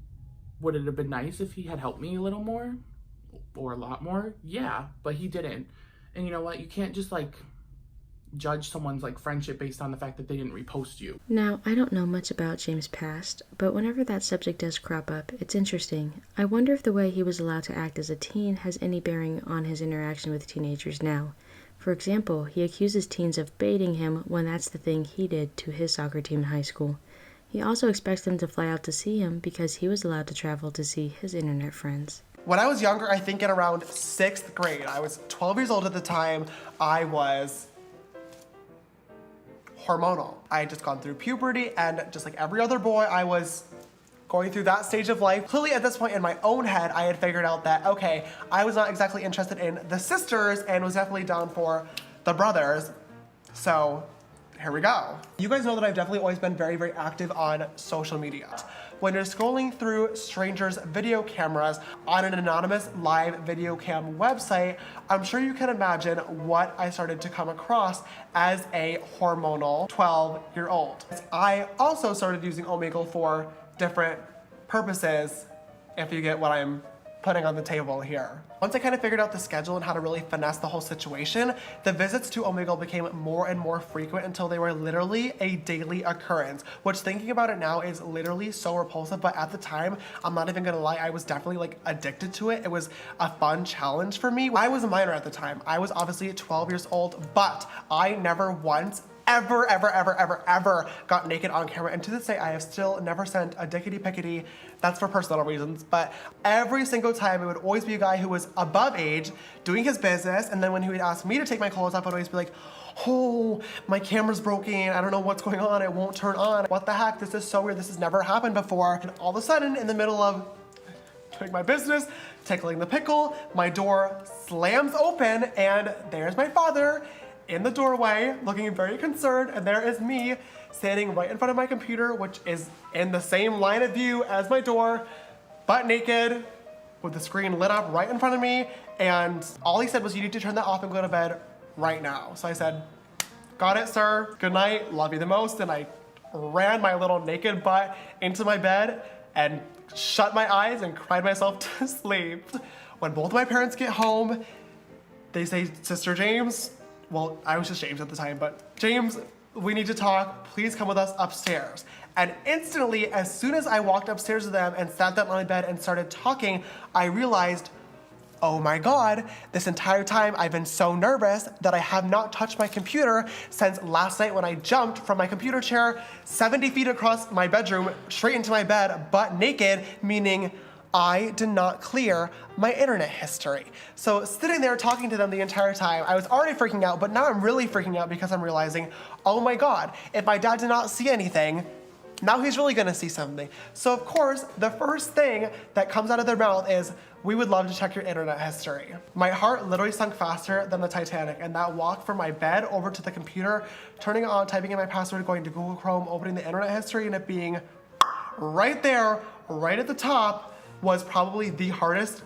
Would it have been nice if he had helped me a little more or a lot more? Yeah, but he didn't. And you know what? You can't just like judge someone's like friendship based on the fact that they didn't repost you. Now, I don't know much about James' past, but whenever that subject does crop up, it's interesting. I wonder if the way he was allowed to act as a teen has any bearing on his interaction with teenagers now. For example, he accuses teens of baiting him when that's the thing he did to his soccer team in high school. He also expects them to fly out to see him because he was allowed to travel to see his internet friends. When I was younger, I think in around 6th grade, I was 12 years old at the time, I was hormonal. I had just gone through puberty, and just like every other boy, I was going through that stage of life. Clearly at this point in my own head, I had figured out that, okay, I was not exactly interested in the sisters and was definitely down for the brothers. So here we go. You guys know that I've definitely always been very, very active on social media. When you're scrolling through strangers' video cameras on an anonymous live video cam website, I'm sure you can imagine what I started to come across as a hormonal 12-year-old. I also started using Omegle for different purposes, if you get what I'm putting on the table here. Once I kind of figured out the schedule and how to really finesse the whole situation, the visits to Omegle became more and more frequent until they were literally a daily occurrence, which thinking about it now is literally so repulsive, but at the time, I'm not even gonna lie, I was definitely like addicted to it. It was a fun challenge for me. I was a minor at the time. I was obviously 12 years old, but I never once ever got naked on camera. And to this day, I have still never sent a dickety-pickety, that's for personal reasons, but every single time it would always be a guy who was above age doing his business. And then when he would ask me to take my clothes off, I'd always be like, oh, my camera's broken. I don't know what's going on. It won't turn on. What the heck? This is so weird. This has never happened before. And all of a sudden, in the middle of doing my business, tickling the pickle, my door slams open and there's my father in the doorway, looking very concerned, and there is me standing right in front of my computer, which is in the same line of view as my door, butt naked, with the screen lit up right in front of me, and all he said was, you need to turn that off and go to bed right now. So I said, got it, sir, good night, love you the most, and I ran my little naked butt into my bed and shut my eyes and cried myself to sleep. When both my parents get home, they say, Sister James, well, I was just James at the time, but James, we need to talk. Please come with us upstairs. And instantly, as soon as I walked upstairs to them and sat down on my bed and started talking, I realized, oh my God, this entire time I've been so nervous that I have not touched my computer since last night when I jumped from my computer chair 70 feet across my bedroom, straight into my bed, butt naked, meaning I did not clear my internet history. So sitting there talking to them the entire time, I was already freaking out, but now I'm really freaking out because I'm realizing, oh my God, if my dad did not see anything, now he's really gonna see something. So of course, the first thing that comes out of their mouth is, we would love to check your internet history. My heart literally sunk faster than the Titanic, and that walk from my bed over to the computer, turning it on, typing in my password, going to Google Chrome, opening the internet history, and it being right there, right at the top, was probably the hardest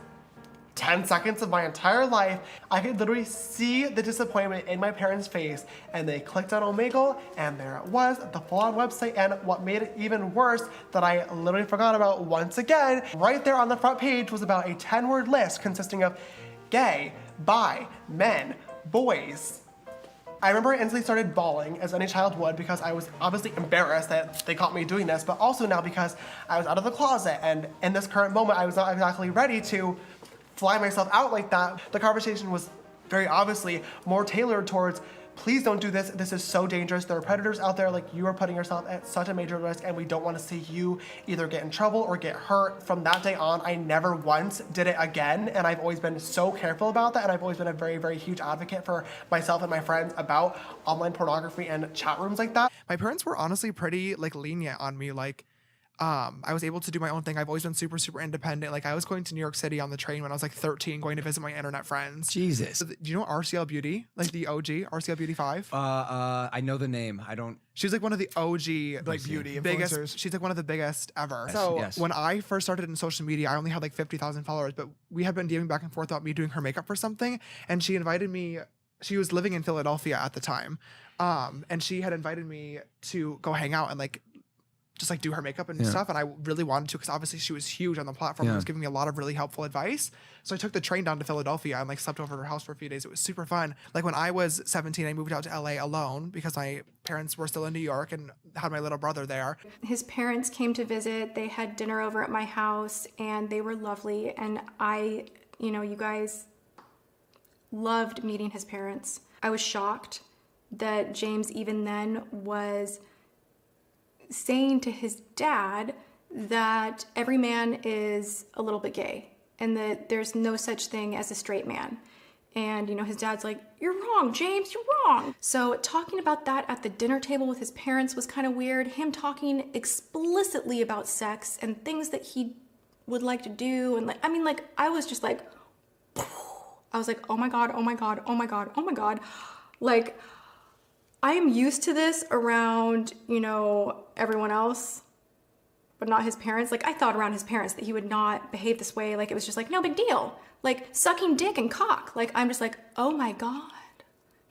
10 seconds of my entire life. I could literally see the disappointment in my parents' face, and they clicked on Omegle, and there it was, the full-on website. And what made it even worse, that I literally forgot about once again, right there on the front page was about a 10-word list consisting of gay, bi, men, boys. I remember I instantly started bawling, as any child would, because I was obviously embarrassed that they caught me doing this, but also now because I was out of the closet, and in this current moment, I was not exactly ready to fly myself out like that. The conversation was very obviously more tailored towards, please don't do this. This is so dangerous. There are predators out there. Like, you are putting yourself at such a major risk, and we don't want to see you either get in trouble or get hurt. From that day on, I never once did it again, and I've always been so careful about that, and I've always been a very, very huge advocate for myself and my friends about online pornography and chat rooms like that. My parents were honestly pretty like lenient on me. Like, I was able to do my own thing. I've always been super, super independent. Like, I was going to New York City on the train when I was like 13, going to visit my internet friends. Jesus. Do you know RCL Beauty? Like the OG, RCL Beauty 5? I know the name. I don't. She's like one of the OG Like beauty biggest. influencers. She's like one of the biggest ever. Yes, So yes. when I first started in social media, I only had like 50,000 followers, but we had been DMing back and forth about me doing her makeup for something, and she invited me. She was living in Philadelphia at the time, and she had invited me to go hang out and like just like do her makeup and stuff. And I really wanted to, because obviously she was huge on the platform and was giving me a lot of really helpful advice. So I took the train down to Philadelphia and like slept over at her house for a few days. It was super fun. Like when I was 17, I moved out to LA alone because my parents were still in New York and had my little brother there. His parents came to visit. They had dinner over at my house, and they were lovely. And I, you guys loved meeting his parents. I was shocked that James even then was saying to his dad that every man is a little bit gay and that there's no such thing as a straight man. And, his dad's like, "You're wrong, James, you're wrong." So talking about that at the dinner table with his parents was kind of weird. Him talking explicitly about sex and things that he would like to do. And I was just like, I was like, oh my God, oh my God, oh my God, oh my God. Like, I am used to this around, everyone else, but not his parents. Like, I thought around his parents that he would not behave this way. Like, it was just like, no big deal. Like, sucking dick and cock. Like, I'm just like, oh my God,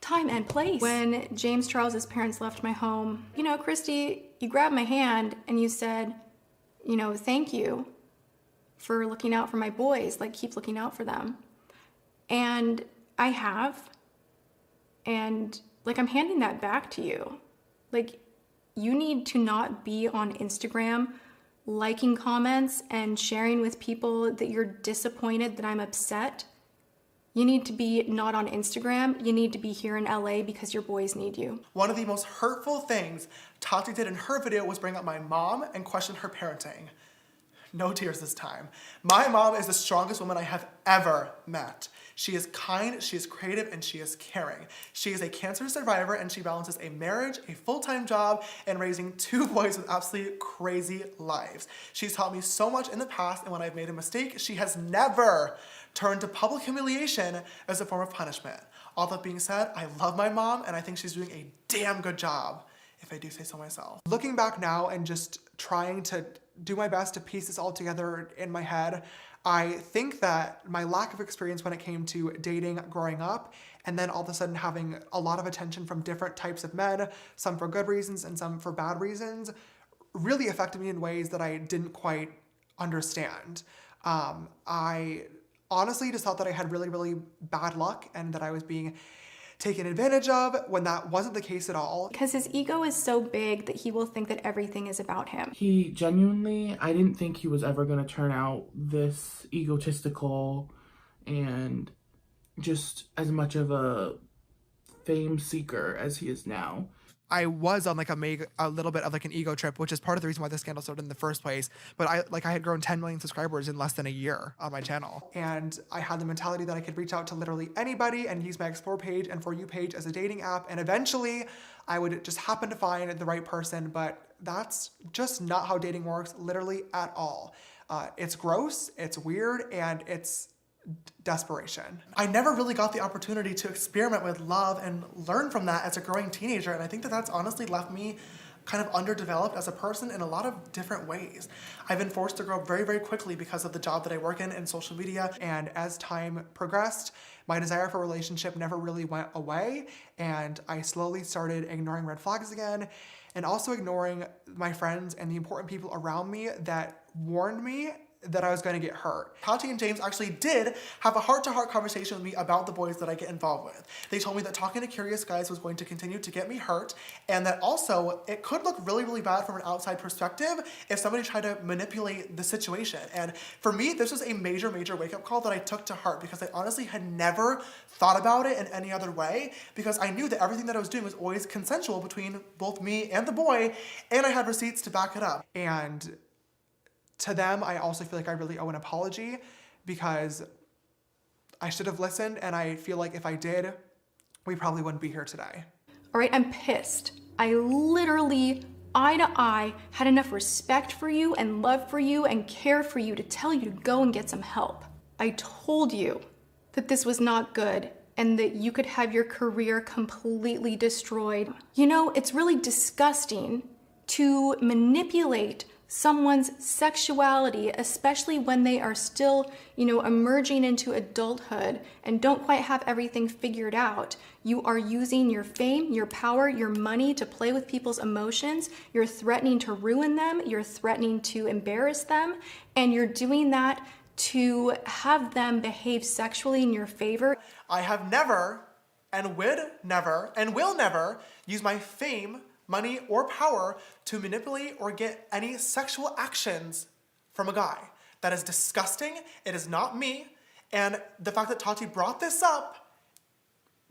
time and place. When James Charles's parents left my home, Christy, you grabbed my hand and you said, thank you for looking out for my boys. Like, keep looking out for them. And I have. And like, I'm handing that back to you. Like, you need to not be on Instagram liking comments and sharing with people that you're disappointed that I'm upset. You need to be not on Instagram. You need to be here in LA because your boys need you. One of the most hurtful things Tati did in her video was bring up my mom and question her parenting. No tears this time. My mom is the strongest woman I have ever met. She is kind, she is creative, and she is caring. She is a cancer survivor, and she balances a marriage, a full-time job, and raising 2 boys with absolutely crazy lives. She's taught me so much in the past, and when I've made a mistake, she has never turned to public humiliation as a form of punishment. All that being said, I love my mom, and I think she's doing a damn good job, if I do say so myself. Looking back now and just trying to do my best to piece this all together in my head, I think that my lack of experience when it came to dating growing up, and then all of a sudden having a lot of attention from different types of men, some for good reasons and some for bad reasons, really affected me in ways that I didn't quite understand. I honestly just thought that I had really, really bad luck and that I was being taken advantage of when that wasn't the case at all. Because his ego is so big that he will think that everything is about him. He genuinely, I didn't think he was ever going to turn out this egotistical and just as much of a fame seeker as he is now. I was on like a little bit of like an ego trip, which is part of the reason why the scandal started in the first place. But I had grown 10 million subscribers in less than a year on my channel. And I had the mentality that I could reach out to literally anybody and use my Explore page and For You page as a dating app. And eventually I would just happen to find the right person. But that's just not how dating works, literally at all. It's gross, it's weird, and it's desperation. I never really got the opportunity to experiment with love and learn from that as a growing teenager, and I think that that's honestly left me kind of underdeveloped as a person in a lot of different ways. I've been forced to grow up very, very quickly because of the job that I work in social media, and as time progressed, my desire for a relationship never really went away, and I slowly started ignoring red flags again, and also ignoring my friends and the important people around me that warned me that I was going to get hurt. Tati and James actually did have a heart-to-heart conversation with me about the boys that I get involved with. They told me that talking to curious guys was going to continue to get me hurt, and that also it could look really, really bad from an outside perspective if somebody tried to manipulate the situation. And for me, this was a major, major wake-up call that I took to heart, because I honestly had never thought about it in any other way, because I knew that everything that I was doing was always consensual between both me and the boy, and I had receipts to back it up. And to them, I also feel like I really owe an apology, because I should have listened, and I feel like if I did, we probably wouldn't be here today. All right, I'm pissed. I literally, eye to eye, had enough respect for you and love for you and care for you to tell you to go and get some help. I told you that this was not good and that you could have your career completely destroyed. You know, it's really disgusting to manipulate someone's sexuality, especially when they are still, emerging into adulthood and don't quite have everything figured out. You are using your fame, your power, your money to play with people's emotions. You're threatening to ruin them. You're threatening to embarrass them. And you're doing that to have them behave sexually in your favor. I have never, and would never, and will never use my fame, money, or power to manipulate or get any sexual actions from a guy. That is disgusting. It is not me. And the fact that Tati brought this up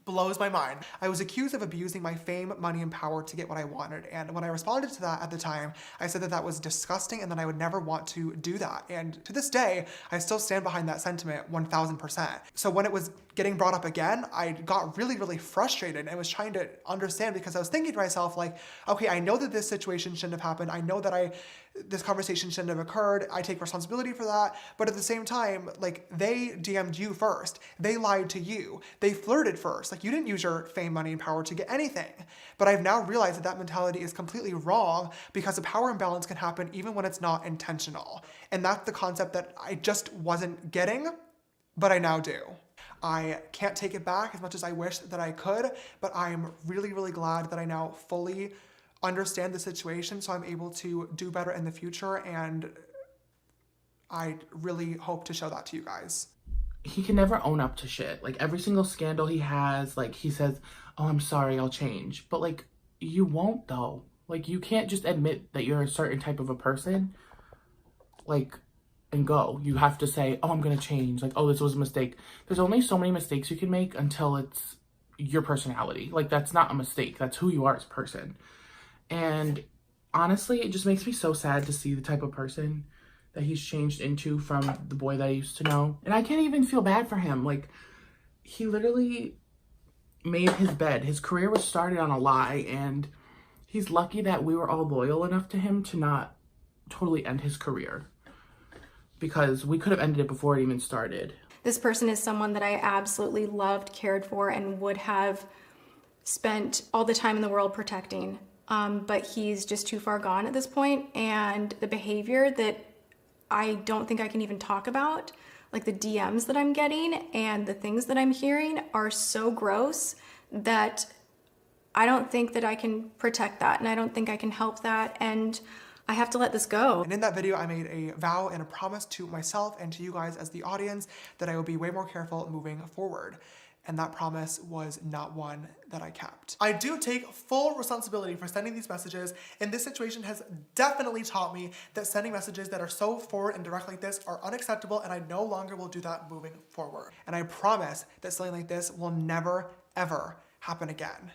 blows my mind. I was accused of abusing my fame, money, and power to get what I wanted. And when I responded to that at the time, I said that that was disgusting and that I would never want to do that. And to this day, I still stand behind that sentiment 1000%. So when it was getting brought up again, I got really, really frustrated and was trying to understand, because I was thinking to myself, like, okay, I know that this situation shouldn't have happened. I know that this conversation shouldn't have occurred. I take responsibility for that. But at the same time, like, they DM'd you first. They lied to you. They flirted first. Like, you didn't use your fame, money, and power to get anything. But I've now realized that that mentality is completely wrong, because a power imbalance can happen even when it's not intentional. And that's the concept that I just wasn't getting, but I now do. I can't take it back as much as I wish that I could, but I'm really, really glad that I now fully understand the situation, so I'm able to do better in the future, and I really hope to show that to you guys. He can never own up to shit. Like, every single scandal he has, like, he says, oh, I'm sorry, I'll change. But, like, you won't, though. Like, you can't just admit that you're a certain type of a person, like, and go. You have to say, oh, I'm gonna change. Like, oh, this was a mistake. There's only so many mistakes you can make until it's your personality. Like, that's not a mistake. That's who you are as a person. And honestly, it just makes me so sad to see the type of person that he's changed into from the boy that I used to know. And I can't even feel bad for him. Like, he literally made his bed. His career was started on a lie, and he's lucky that we were all loyal enough to him to not totally end his career, because we could have ended it before it even started. This person is someone that I absolutely loved, cared for, and would have spent all the time in the world protecting. But he's just too far gone at this point, and the behavior that I don't think I can even talk about, like the DMs that I'm getting and the things that I'm hearing, are so gross that I don't think that I can protect that, and I don't think I can help that, and I have to let this go. And in that video, I made a vow and a promise to myself and to you guys as the audience that I will be way more careful moving forward. And that promise was not one that I kept. I do take full responsibility for sending these messages, and this situation has definitely taught me that sending messages that are so forward and direct like this are unacceptable, and I no longer will do that moving forward. And I promise that something like this will never, ever happen again.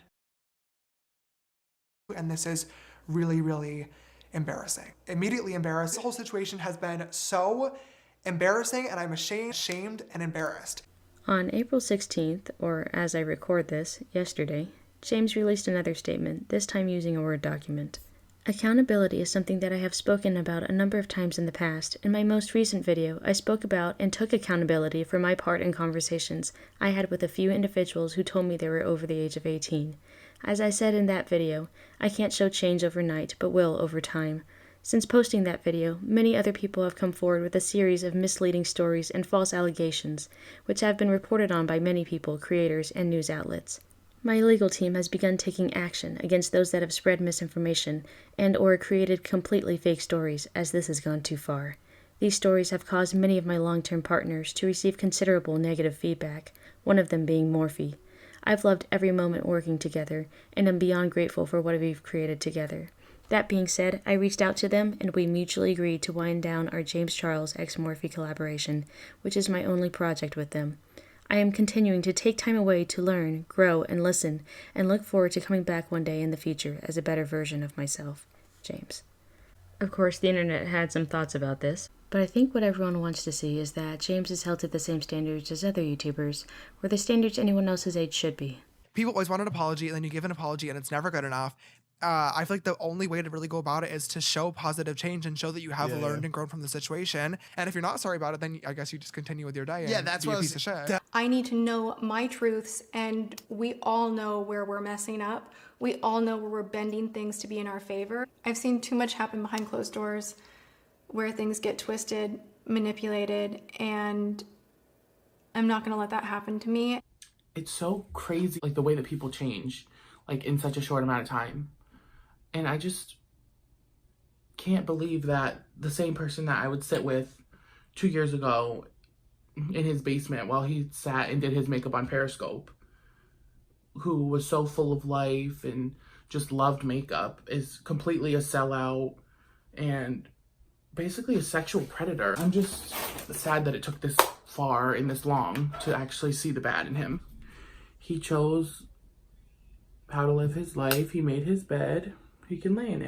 And this is really, really embarrassing. Immediately embarrassed. The whole situation has been so embarrassing, and I'm ashamed and embarrassed. On April 16th, or as I record this, yesterday, James released another statement, this time using a Word document. Accountability is something that I have spoken about a number of times in the past. In my most recent video, I spoke about and took accountability for my part in conversations I had with a few individuals who told me they were over the age of 18. As I said in that video, I can't show change overnight, but will over time. Since posting that video, many other people have come forward with a series of misleading stories and false allegations, which have been reported on by many people, creators, and news outlets. My legal team has begun taking action against those that have spread misinformation and/or created completely fake stories, as this has gone too far. These stories have caused many of my long-term partners to receive considerable negative feedback, one of them being Morphe. I've loved every moment working together, and am beyond grateful for what we've created together. That being said, I reached out to them, and we mutually agreed to wind down our James Charles x Morphe collaboration, which is my only project with them. I am continuing to take time away to learn, grow, and listen, and look forward to coming back one day in the future as a better version of myself. James. Of course, the internet had some thoughts about this, but I think what everyone wants to see is that James is held to the same standards as other YouTubers, or the standards anyone else's age should be. People always want an apology, and then you give an apology, and it's never good enough. I feel like the only way to really go about it is to show positive change and show that you have learned and grown from the situation. And if you're not sorry about it, then I guess you just continue with your day. Yeah, and that's be what a piece of shit. I need to know my truths, and we all know where we're messing up. We all know where we're bending things to be in our favor. I've seen too much happen behind closed doors where things get twisted, manipulated, and I'm not gonna let that happen to me. It's so crazy, like the way that people change, like in such a short amount of time. And I just can't believe that the same person that I would sit with 2 years ago in his basement while he sat and did his makeup on Periscope, who was so full of life and just loved makeup, is completely a sellout and basically a sexual predator. I'm just sad that it took this far and this long to actually see the bad in him. He chose how to live his life. He made his bed. He can lay in it.